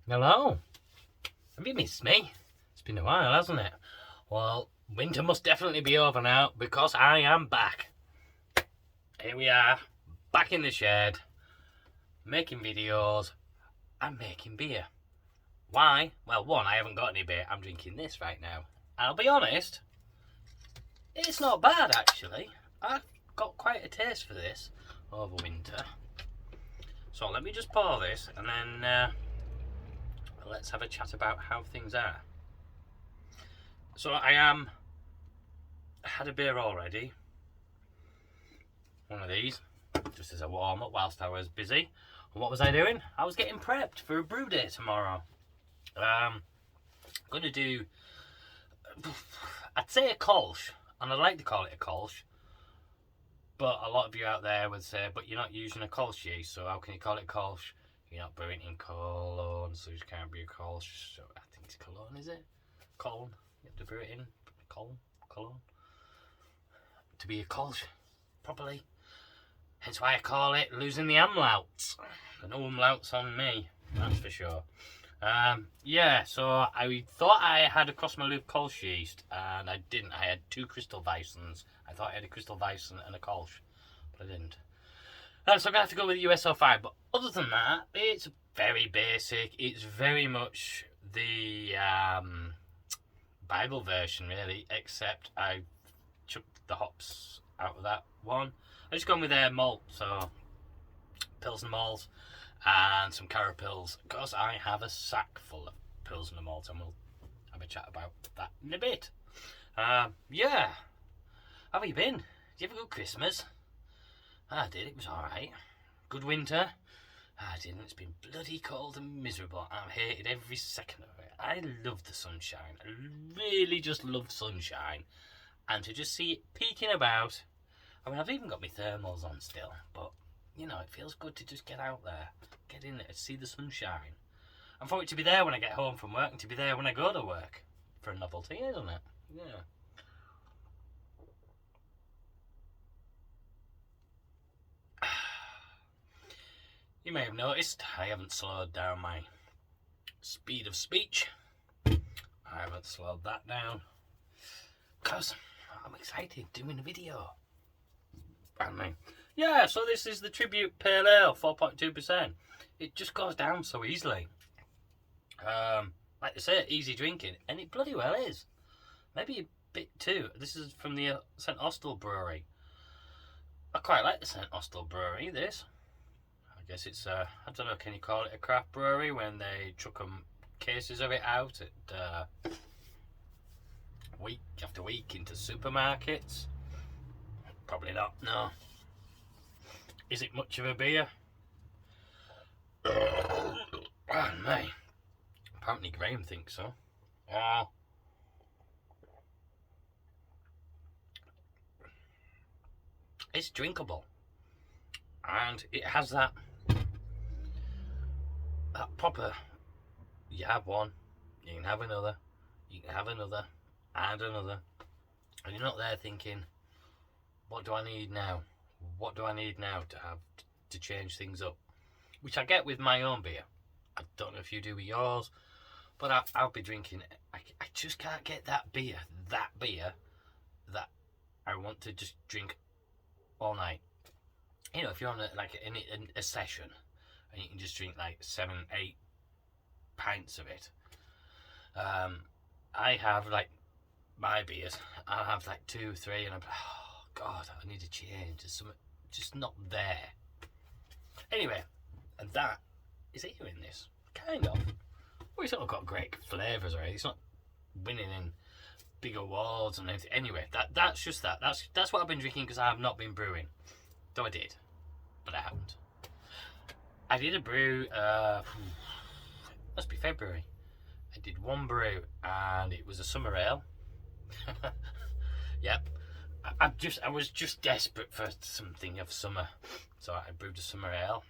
Hello. Have you missed me? It's been a while, hasn't it? Well, winter must definitely be over now because I am back. Here we are, back in the shed, making videos and making beer. Why? Well, one, I haven't got any beer. I'm drinking this right now. I'll be honest, it's not bad actually. I've got quite a taste for this over winter. So let me just pour this and then let's have a chat about how things are. So I had a beer already. One of these, just as a warm up whilst I was busy. And what was I doing? I was getting prepped for a brew day tomorrow. I'm going to do, I'd say a Kolsch, and I'd like to call it a Kolsch. But a lot of you out there would say, but you're not using a Kolsch yeast, so how can you call it Kolsch? You're not brewing in Cologne, so you can't brew Kolsch. So I think it's Cologne, is it? Cologne. You have to brew it in Cologne. To be a Kolsch, properly. Hence why I call it losing the umlauts. No umlauts on me, that's for sure. So I thought I had a Cross my Loop Kolsch yeast, and I didn't. I had two Crystal Weissens. I thought I had a Crystal Weissen and a Kolsch, but I didn't. So I'm going to have to go with USO5, but other than that, it's very basic. It's very much the Bible version, really, except I chucked the hops out of that one. I just gone with their malt, so Pilsner malt and some carapils, because I have a sack full of Pilsner malt, and we'll have a chat about that in a bit. How have you been? Did you have a good Christmas? I did, it was alright. Good winter? I didn't, it's been bloody cold and miserable. I've hated every second of it. I love the sunshine. I really just love sunshine. And to just see it peeking about. I mean, I've even got my thermals on still, but, you know, it feels good to just get out there, get in there, see the sunshine. And for it to be there when I get home from work and to be there when I go to work. For a novelty, isn't it? Yeah. You may have noticed I haven't slowed down my speed of speech. I haven't slowed that down because I'm excited doing a video. So this is the Tribute Pale Ale, 4.2%. It just goes down so easily. Like I say, easy drinking, and it bloody well is. Maybe a bit too. This is from the St Austell Brewery. I quite like the St Austell Brewery, this. I guess it's, I don't know, can you call it a craft brewery when they chuck cases of it out at week after week into supermarkets? Probably not, no. Is it much of a beer? Pardon me. Apparently Graham thinks so. It's drinkable. And it has that proper, you have one, you can have another, you can have another, and another. And you're not there thinking, what do I need now? What do I need now to have to change things up? Which I get with my own beer. I don't know if you do with yours, but I'll be drinking it. I just can't get that beer that I want to just drink all night. You know, if you're on a session and you can just drink like 7-8 pints of it. I have like my beers. I'll have like 2-3 and I'm like, oh God, I need to change. There's something just not there. Anyway, and that is here in this. Kind of. Well, it's not got great flavours or anything. It's not winning in big awards and anything. Anyway, that's just that. That's what I've been drinking because I have not been brewing. Though I did, but I haven't. I did a brew, must be February. I did one brew and it was a summer ale. Yep. I was just desperate for something of summer. So I brewed a summer ale.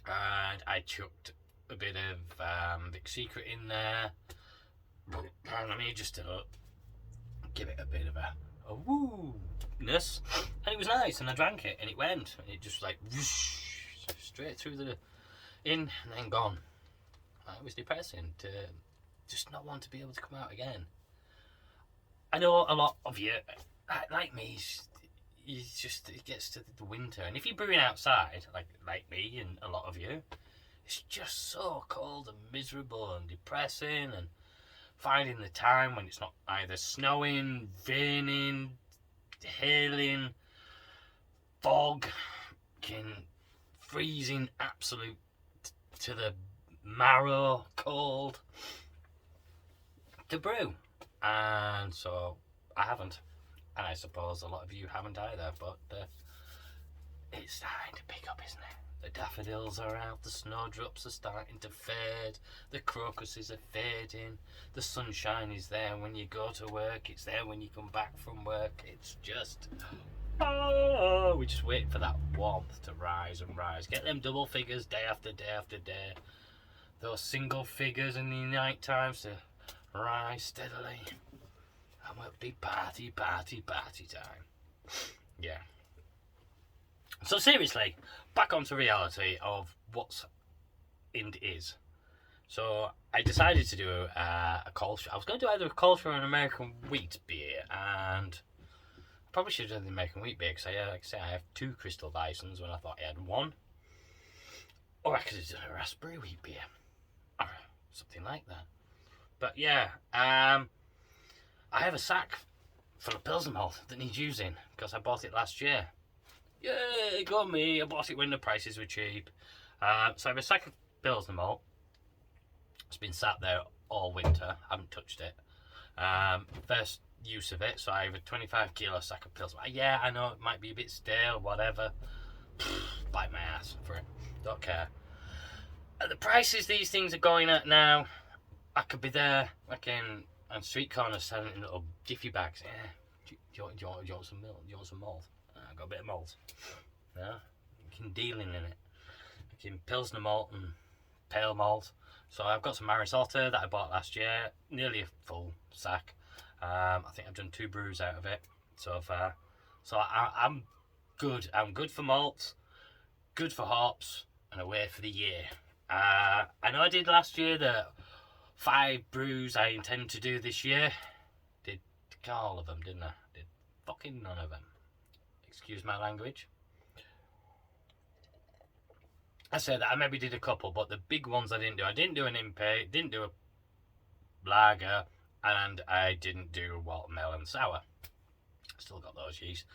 And I chucked a bit of Vic Secret in there. Pardon me, just to give it a bit of a woo-ness. And it was nice, and I drank it, and it went. And it just like whoosh, straight through in and then gone. It was depressing to just not want to be able to come out again. I know a lot of you, like me, it gets to the winter, and if you're brewing outside, like me and a lot of you, it's just so cold and miserable and depressing, and finding the time when it's not either snowing, raining, hailing, fog, freezing absolute to the marrow cold to brew. And so I haven't, and I suppose a lot of you haven't either, but it's starting to pick up, isn't it? The daffodils are out, the snowdrops are starting to fade, the crocuses are fading, the sunshine is there when you go to work, it's there when you come back from work. It's just, we're just waiting for that warmth to rise and rise. Get them double figures day after day after day, those single figures in the night times to rise steadily, and we'll be party time. Yeah. So seriously, back onto reality of what's Ind is. So I decided to do a culture. I was going to do either a culture or an American wheat beer, and I probably should have done the American wheat beer because like I say, I have 2 Crystal Bisons when I thought I had 1. Or I could have done a raspberry wheat beer, or something like that. But yeah, I have a sack full of Pilsner malt that needs using because I bought it last year. Yeah, go me. I bought it when the prices were cheap. So I have a sack of Pilsner malt. It's been sat there all winter. I haven't touched it. First use of it, so I have a 25 kilo sack of Pilsner. Yeah, I know it might be a bit stale, whatever. Bite my ass for it. Don't care. At the prices these things are going at now, I could be there, like on street corners selling in little jiffy bags. Yeah. Do you want some milk? Do you want some malt? I got a bit of malt. Yeah, you can dealing in it. You can Pilsner malt and pale malt. So I've got some Marisotta that I bought last year, nearly a full sack. I think I've done 2 brews out of it so far. So I'm good. I'm good for malts, good for hops, and away for the year. I know I did last year the 5 brews I intend to do this year. Did all of them, didn't I? Did fucking none of them. Excuse my language. I said that I maybe did a couple, but the big ones I didn't do. I didn't do an Impe, didn't do a lager, and I didn't do a watermelon sour. Still got those yeast.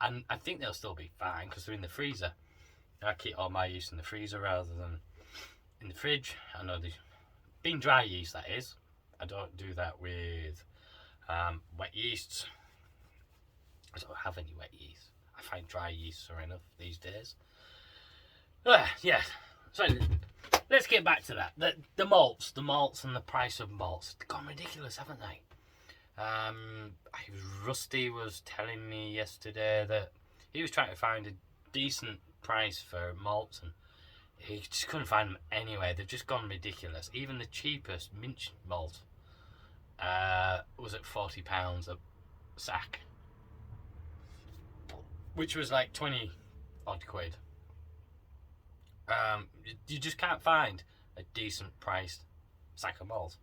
And I think they'll still be fine because they're in the freezer. I keep all my yeast in the freezer rather than in the fridge. I know they've been dry yeast, that is. I don't do that with wet yeasts. I don't have any wet yeast. I find dry yeasts are enough these days. Yeah. So let's get back to that. The malts and the price of malts. They've gone ridiculous, haven't they? Rusty was telling me yesterday that he was trying to find a decent price for malts and he just couldn't find them anywhere. They've just gone ridiculous. Even the cheapest Minch malt was at £40 a sack, which was like 20 odd quid. You just can't find a decent priced sack of malt.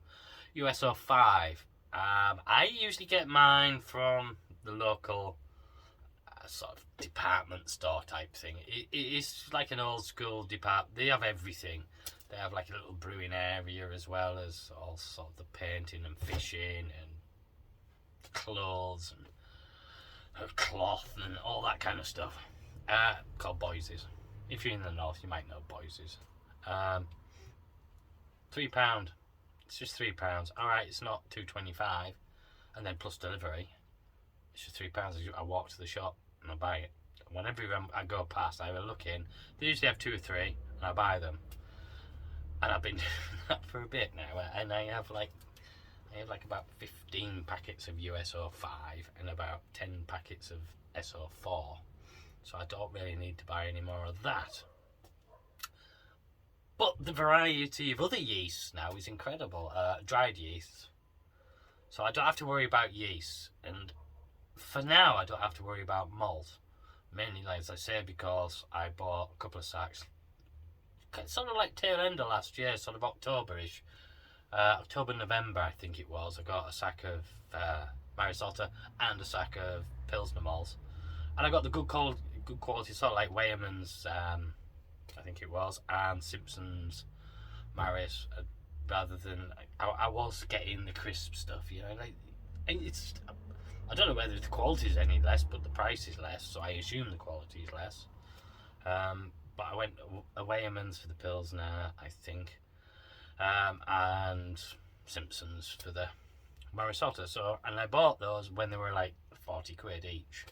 USO 5. I usually get mine from the local sort of department store type thing. It's like an old school department. They have everything. They have like a little brewing area as well as all sort of the painting and fishing and clothes and cloth and all that kind of stuff. Called Boises. If you're in the north, you might know Boises. £3. It's just £3. Alright, it's not $2.25 and then plus delivery. It's just £3. I walk to the shop and I buy it. Whenever I go past, I have a look in. They usually have 2 or 3 and I buy them. And I've been doing that for a bit now. And I have like about 15 packets of USO 5 and about 10 packets of SO 4. So I don't really need to buy any more of that. But the variety of other yeasts now is incredible. Dried yeasts. So I don't have to worry about yeast. And for now, I don't have to worry about malt. Mainly, like as I say, because I bought a couple of sacks sort of like tail end of last year, sort of October-ish. October, November, I think it was. I got a sack of Marisalta and a sack of Pilsner malts. And I got the good quality, sort of like Weyermann's, I think it was, and Simpson's Maris, rather than I was getting the crisp stuff, you know. Like, it's, I don't know whether the quality is any less, but the price is less, so I assume the quality is less. But I went Weyermann's for the Pilsner, I think, and Simpson's for the Marisalta. So, and I bought those when they were like 40 quid each.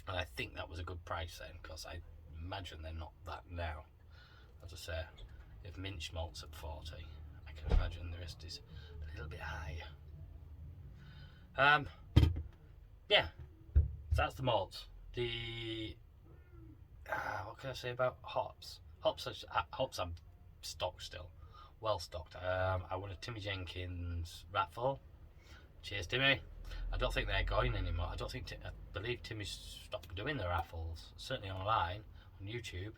And I think that was a good price then, because I imagine they're not that now. As I say, if Minch malt's at 40, I can imagine the rest is a little bit higher. Yeah, so that's the malts. The what can I say about hops? Hops are stocked still, well stocked. I won a Timmy Jenkins raffle. Cheers, Timmy. I don't think they're going anymore. I believe Timmy's stopped doing the raffles, certainly online, on YouTube.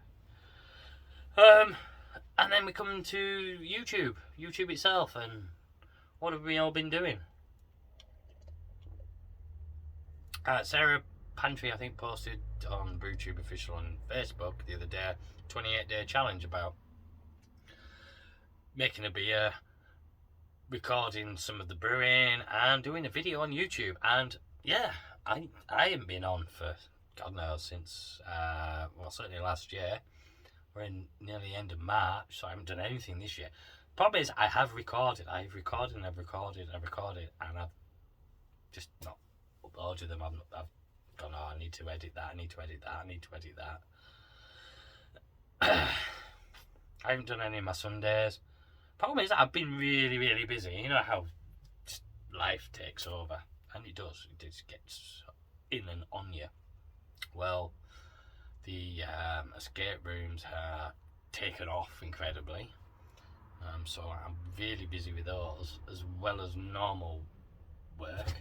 And then we come to YouTube itself, and what have we all been doing? Sarah Pantry, I think, posted on BrewTube Official on Facebook the other day, 28-day challenge about making a beer, recording some of the brewing, and doing a video on YouTube. And yeah, I haven't been on for God knows since certainly last year. We're in nearly the end of March, so I haven't done anything this year. Problem is, I've recorded, and I've just not uploaded them. I've gone, oh, I need to edit that. I haven't done any of my Sundays. Problem is, I've been really, really busy. You know how just life takes over, and it does. It just gets in and on you. Well, the escape rooms are taken off incredibly. So I'm really busy with those, as well as normal work.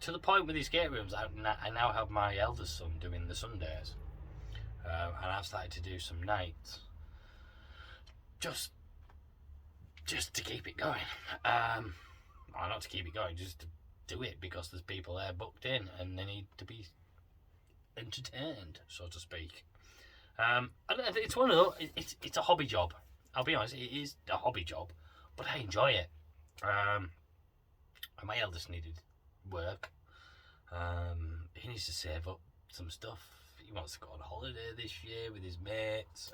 To the point with the escape rooms, I now have my eldest son doing the Sundays. And I've started to do some nights. Just to keep it going. Or not to keep it going, just to do it, because there's people there booked in and they need to be entertained, so to speak. It's one of those, it's a hobby job. I'll be honest, it is a hobby job, but I enjoy it. My eldest needed work. He needs to save up some stuff. He wants to go on holiday this year with his mates.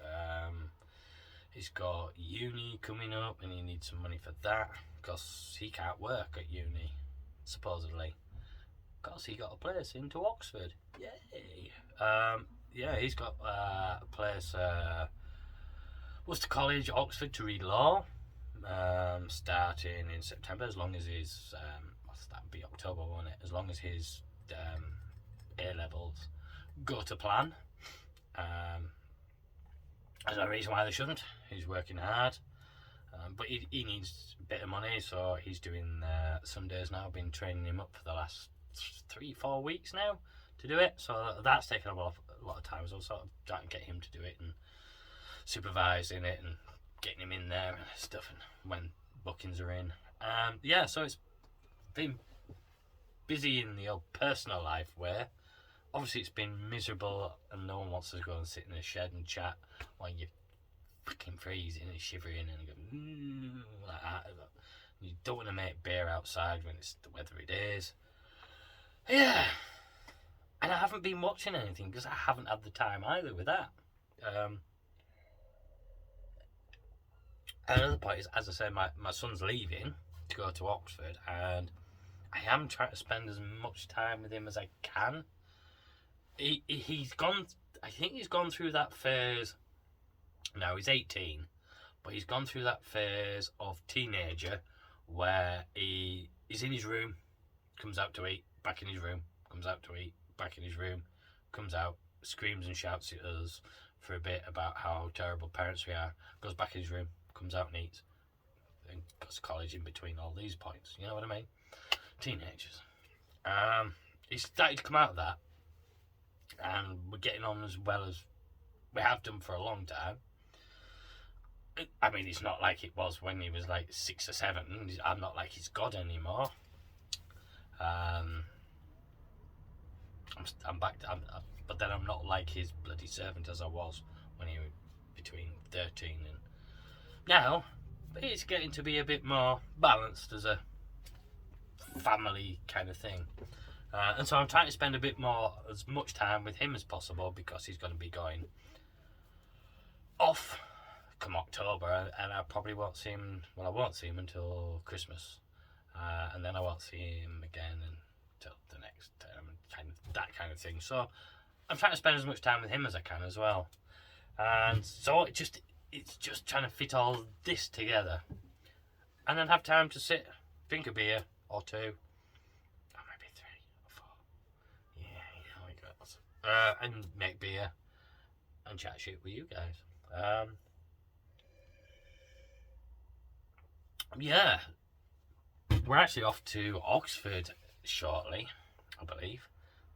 He's got uni coming up and he needs some money for that, because he can't work at uni, supposedly, because he got a place into Oxford. Yay! Yeah, he's got a place, Worcester College, Oxford, to read law, starting in September, as long as his, that would be October, won't it? As long as his A-levels go to plan. There's no reason why they shouldn't. He's working hard, but he needs a bit of money, so he's doing Sundays now. I've been training him up for the last 3-4 weeks now to do it, so that's taken a lot of time. So I'm sort of trying to get him to do it and supervising it and getting him in there and stuff, and when bookings are in. Yeah, so it's been busy in the old personal life way. Obviously, it's been miserable, and no one wants to go and sit in a shed and chat while you're freaking freezing and shivering and go like that. You don't want to make beer outside when it's the weather it is. Yeah, and I haven't been watching anything because I haven't had the time either with that. Another point is, as I said, my son's leaving to go to Oxford, and I am trying to spend as much time with him as I can. He's gone. I think he's gone through that phase. Now he's 18, but he's gone through that phase of teenager where he is in his room, comes out to eat, back in his room, comes out to eat, back in his room, comes out, screams and shouts at us for a bit about how terrible parents we are, goes back in his room, comes out and eats, and goes to college in between all these points. You know what I mean? Teenagers. He's started to come out of that. And we're getting on as well as We have done for a long time. I mean, it's not like it was when he was like 6 or 7. I'm not like his god anymore. I'm back. But then I'm not like his bloody servant as I was when he was between 13 and now. It's getting to be a bit more balanced as a family kind of thing. And so I'm trying to spend as much time with him as possible, because he's going to be going off come October, and I probably won't see him. Well, I won't see him until Christmas, and then I won't see him again until the next term, that kind of thing. So I'm trying to spend as much time with him as I can as well, and so it's just trying to fit all this together, and then have time to sit, drink a beer or two, or maybe 3 or 4. Yeah, we got, and make beer and chat shit with you guys. Yeah, we're actually off to Oxford shortly, I believe.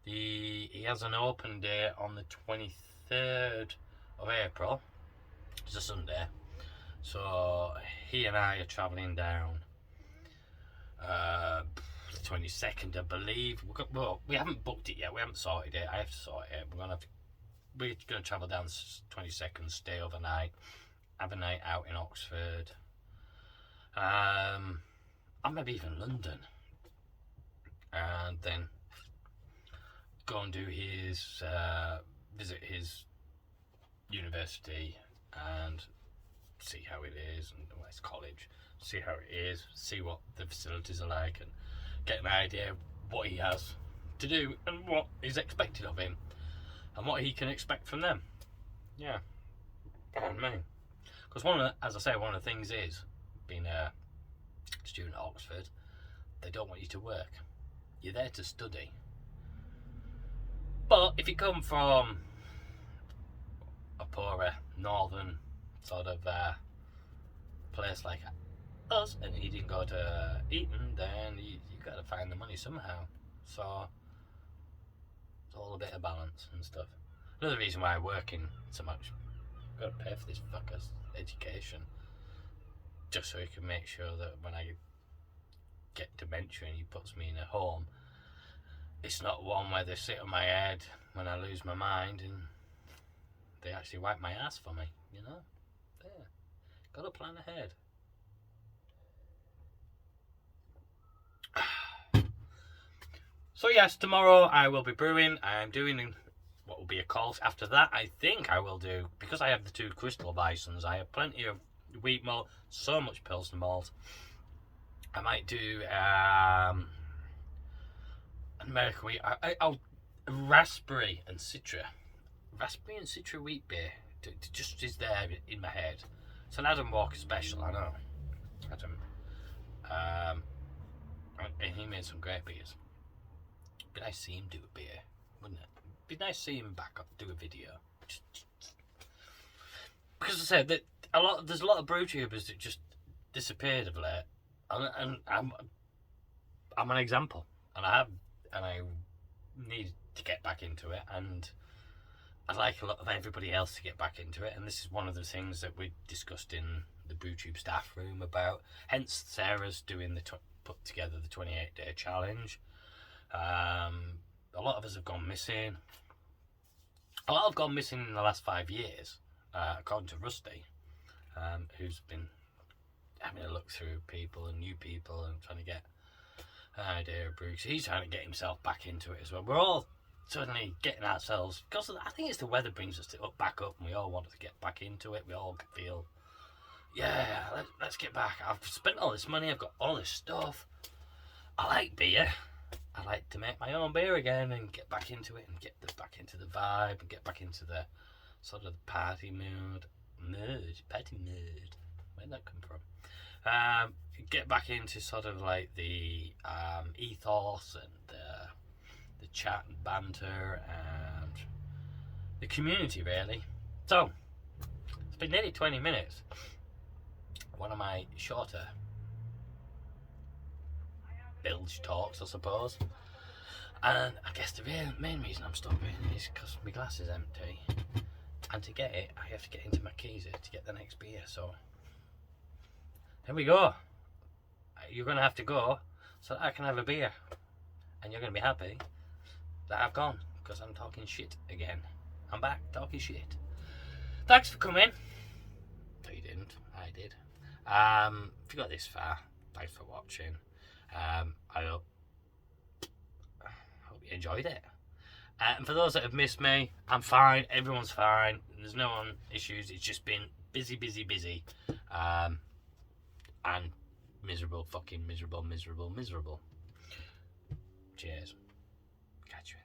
He has an open day on the 23rd of April. It's a Sunday, so he and I are travelling down the 22nd, I believe. We haven't booked it yet. We haven't sorted it. I have to sort it. We're gonna travel down 22nd, stay overnight, have a night out in Oxford. Or maybe even London, and then go and do his visit his university and see how it is, and his college, see how it is, see what the facilities are like, and get an idea of what he has to do and what is expected of him and what he can expect from them. Yeah, pardon me. Because as I say, one of the things is being a student at Oxford, they don't want you to work. You're there to study. But if you come from a poorer northern sort of place like us, and you didn't go to Eton, then you got to find the money somehow. So it's all a bit of balance and stuff. Another reason why I'm working so much, I've got to pay for this fucker's education, just so he can make sure that when I get dementia and he puts me in a home, it's not one where they sit on my head when I lose my mind and they actually wipe my ass for me, you know? Yeah, gotta plan ahead. So yes, tomorrow I will be brewing. I'm doing what will be a course. After that, I think I will do, because I have the 2 crystal bisons, I have plenty of wheat malt, so much Pilsner malt. I might do American wheat. I'll raspberry and citra wheat beer. Just is there in my head. It's an Adam Walker special, I know. Adam, and he made some great beers. Be nice to see him do a beer, wouldn't it? Be nice to see him back up, do a video. Because I said that there's a lot of brew tubers that just disappeared of late, and I'm an example, and I need to get back into it, and I'd like a lot of everybody else to get back into it, and this is one of the things that we discussed in the BrewTube staff room about. Hence, Sarah's doing put together the 28-day challenge. A lot of us have gone missing. A lot have gone missing in the last 5 years, according to Rusty, who's been having a look through people and new people and trying to get an idea of brews. He's trying to get himself back into it as well. We're all suddenly getting ourselves, because I think it's the weather brings us back up, and we all want to get back into it. We all feel, yeah, let's get back. I've spent all this money, I've got all this stuff. I like beer. I like to make my own beer again and get back into it and get back into the vibe and get back into the sort of party mood. Party mood. Where'd that come from? Get back into sort of like the ethos and the chat and banter and the community, really. So, it's been nearly 20 minutes. One of my shorter bilge talks, I suppose. And I guess the main reason I'm stopping is because my glass is empty. And to get it, I have to get into Marquise to get the next beer. So here we go. You're going to have to go so that I can have a beer. And you're going to be happy that I've gone, because I'm talking shit again. I'm back talking shit. Thanks for coming. No, you didn't. I did. If you got this far, thanks for watching. I hope you enjoyed it. And for those that have missed me, I'm fine. Everyone's fine. There's no issues. It's just been busy. And miserable, fucking miserable. Cheers. Catch you.